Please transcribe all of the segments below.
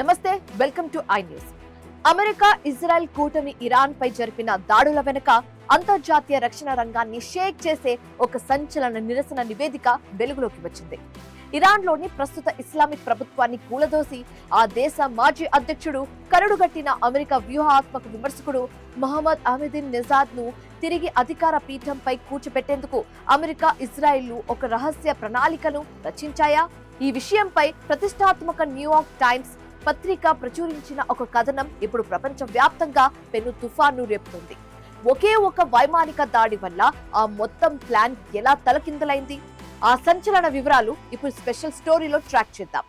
నమస్తే, welcome to I news. America Israel కూటమి Iran పై జరిపిన దాడుల వెనుక అంతర్జాతీయ రక్షణ రంగాన్ని షేక్ చేసే ఒక సంచలన నిరసన నివేదిక వెలుగులోకి వచ్చింది. ఇరాన్లోని ప్రస్తుత ఇస్లామిక్ ప్రభుత్వాన్ని కూలదోసి ఆ దేశ మాజీ అధ్యక్షుడు, కరడుగట్టిన అమెరికా వ్యూహాత్మక విమర్శకుడు మొహమ్మద్ అహ్మదీన్ నెజాద్ ను తిరిగి అధికార పీఠంపై కూర్చోబెట్టేందుకు అమెరికా, ఇజ్రాయెల్ ఒక రహస్య ప్రణాళికను రచించాయా? ఈ విషయంపై ప్రతిష్టాత్మక న్యూయార్క్ టైమ్స్ పత్రిక ప్రచురించిన ఒక కథనం ఇప్పుడు ప్రపంచ వ్యాప్తంగా పెను తుఫాను రేపుతుంది. ఒకే ఒక వైమానిక దాడి వల్ల ఆ మొత్తం ప్లాన్ ఎలా తలకిందలైంది? ఆ సంచలన వివరాలు ఇప్పుడు స్పెషల్ స్టోరీలో ట్రాక్ చేద్దాం.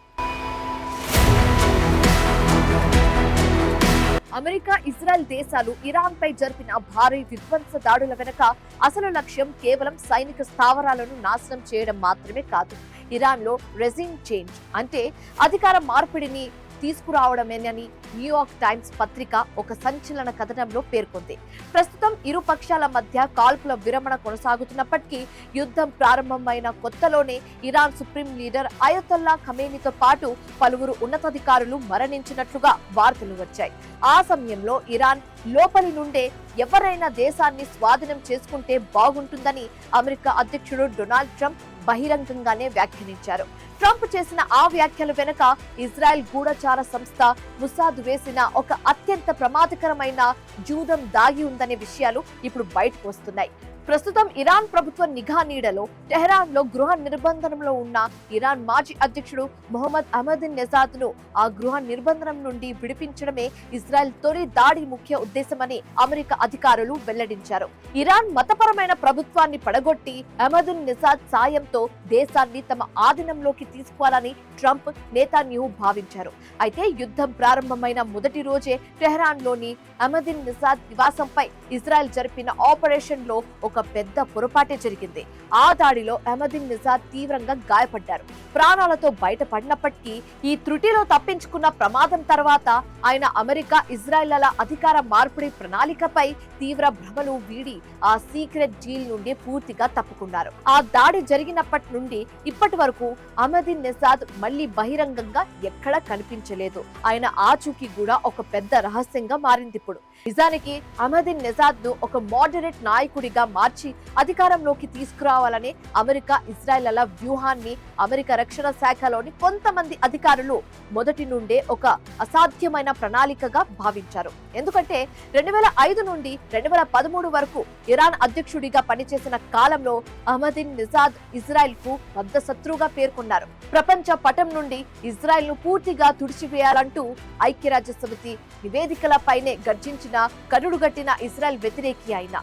అమెరికా, ఇజ్రాయెల్ దేశాలు ఇరాన్ పై జరిపిన భారీ విధ్వంస దాడుల వెనుక అసలు లక్ష్యం కేవలం సైనిక స్థావరాలను నాశనం చేయడం మాత్రమే కాదు, ఇరాన్ లో రెజిమ్ చేంజ్ అంటే అధికార మార్పిడిని తీసుకురావడమేనని న్యూయార్క్ టైమ్స్ పత్రిక ఒక సంచలన కథనంలో పేర్కొంది. ప్రస్తుతం ఇరు పక్షాల మధ్య కాల్పుల విరమణ కొనసాగుతున్నప్పటికీ యుద్ధం ప్రారంభమైన కొత్తలోనే ఇరాన్ సుప్రీం లీడర్ అయతొల్లా ఖమేనీతో పాటు పలువురు ఉన్నతాధికారులు మరణించినట్లుగా వార్తలు వచ్చాయి. ఆ సమయంలో ఇరాన్ లోపలి నుండే ఎవరైనా దేశాన్ని స్వాధీనం చేసుకుంటే బాగుంటుందని అమెరికా అధ్యక్షుడు డొనాల్డ్ ట్రంప్ బహిరంగంగానే వ్యాఖ్యానించారు. ట్రంప్ చేసిన ఆ వ్యాఖ్యల వెనుక ఇజ్రాయెల్ గూఢచార సంస్థ ముసాద్ వేసిన ఒక అత్యంత ప్రమాదకరమైన జూదం దాగి ఉందనే విషయాలు ఇప్పుడు బయటకు వస్తున్నాయి. ప్రస్తుతం ఇరాన్ ప్రభుత్వ నిఘా నీడలో టెహరాన్ లో గృహ నిర్బంధనంలో ఉన్న ఇరాన్ మాజీ అధ్యక్షుడు మొహమ్మద్ అహ్మదీన్ నెజాద్ ను ఆ గృహ నిర్బంధనం నుండి విడిపించడమే ఇజ్రాయెల్ తొలి దాడి ముఖ్య ఉద్దేశమని అమెరికా అధికారులు వెల్లడించారు. ఇరాన్ మతపరమైన ప్రభుత్వాన్ని పడగొట్టి అహ్మదీన్ నెజాద్ సాయంతో దేశాన్ని తమ ఆధీనంలోకి తీసుకోవాలని ట్రంప్, నేతాన్యాహు భావించారు. అయితే యుద్ధం ప్రారంభమైన మొదటి రోజే టెహరాన్ లోని అహ్మదీన్ నెజాద్ నివాసంపై ఇజ్రాయెల్ జరిపిన ఆపరేషన్ లో ఒక పెద్ద పొరపాటే జరిగింది. ఆ దాడిలో అహ్మదీన్ నెజాద్ తీవ్రంగా గాయపడ్డారు. ప్రాణాలతో బయటపడినప్పటికీ ఈ త్రుటిలో తప్పించుకున్న ప్రమాదం తర్వాత ఆయన అమెరికా, ఇజ్రాయెల్ల అధికార మార్పిడి ప్రణాళికపై తీవ్ర భ్రమలు వీడి ఆ సీక్రెట్ డీల్ నుండి పూర్తిగా తప్పుకున్నారు. ఆ దాడి జరిగినప్పటి నుండి ఇప్పటి వరకు అహ్మదీన్ నెజాద్ మళ్లీ బహిరంగంగా ఎక్కడా కనిపించలేదు. ఆయన ఆచూకీ కూడా ఒక పెద్ద రహస్యంగా మారింది. ఇప్పుడు నిజానికి అహ్మదీన్ నెజాద్ ను ఒక మోడరేట్ నాయకుడిగా మార్చి అధికారంలోకి తీసుకురావాలనే అమెరికా, ఇజ్రాయెల్ల వ్యూహాన్ని అమెరికా రక్షణ శాఖలోని కొంతమంది అధికారులు మొదటి నుండే ఒక అసాధ్యమైన ప్రణాళికగా భావించారు. ఎందుకంటే 2005 నుండి 2013 వరకు ఇరాన్ అధ్యక్షుడిగా పనిచేసిన కాలంలో అహ్మదీన్ నెజాద్ ఇజ్రాయెల్ కు పెద్ద శత్రువుగా పేర్కొన్నారు. ప్రపంచ పటం నుండి ఇజ్రాయెల్ ను పూర్తిగా తుడిచివేయాలంటూ ఐక్యరాజ్యసమితి నివేదికలపైనే గర్జించిన, కరుడుగట్టిన ఇజ్రాయెల్ వ్యతిరేకి అయిన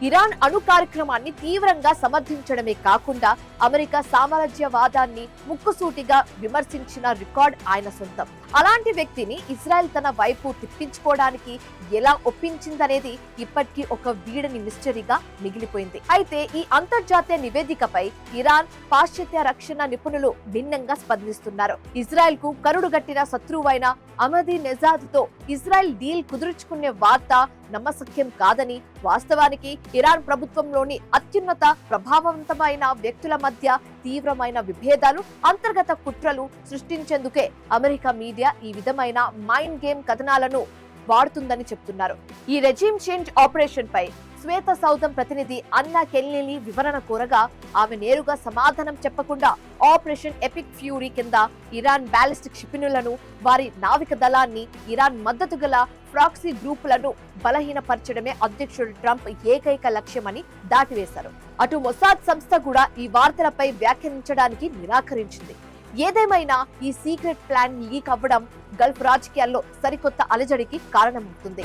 ఇరాన్ అణు కార్యక్రమాన్ని తీవ్రంగా సమర్థించడమే కాకుండా అమెరికా సామ్రాజ్యవాదాన్ని ముక్కుసూటిగా విమర్శించిన రికార్డ్ ఆయన సొంతం. అలాంటి వ్యక్తిని ఇజ్రాయెల్ తన వైపు తిప్పించుకోవడానికి ఎలా ఒప్పించిందనేది ఇప్పటికీ ఒక వీడని మిస్టరీగా మిగిలిపోయింది. అయితే ఈ అంతర్జాతీయ నివేదికపై ఇరాన్, పాశ్చాత్య రక్షణ నిపుణులు భిన్నంగా స్పందిస్తున్నారు. ఇజ్రాయెల్ కు కరుడుగట్టిన శత్రువైన అహ్మదీన్ నెజాద్ తో ఇజ్రాయెల్ డీల్ కుదుర్చుకునే వార్త నమ్మశక్యం కాదని, వాస్తవానికి ఇరాన్ ప్రభుత్వంలోని అత్యున్నత ప్రభావవంతమైన వ్యక్తుల మధ్య తీవ్రమైన విభేదాలు, అంతర్గత కుట్రలు సృష్టించేందుకే అమెరికా మీడియా ఈ విధమైన మైండ్ గేమ్ కథనాలను వాడుతుందని చెప్తున్నారు. ఈ రెజిమ్ చేంజ్ ఆపరేషన్ పై శ్వేత సౌధం ప్రతినిధి అన్నా కెల్లీని వివరణ కోరగా ఆమె నేరుగా సమాధానం చెప్పకుండా ఆపరేషన్ ఎపిక్ ఫ్యూరీ కింద ఇరాన్ బాలిస్టిక్ క్షిపణులను, వారి నావిక దళాన్ని, ఇరాన్ మద్దతు గల ప్రాక్సీ గ్రూపులను బలహీనపరచడమే అధ్యక్షుడు ట్రంప్ ఏకైక లక్ష్యమని దాటివేశారు. అటు మొసాద్ సంస్థ కూడా ఈ వార్తలపై వ్యాఖ్యానించడానికి నిరాకరించింది. ఏదేమైనా ఈ సీక్రెట్ ప్లాన్ లీక్ అవ్వడం గల్ఫ్ రాజకీయాల్లో సరికొత్త అలజడికి కారణమవుతుంది.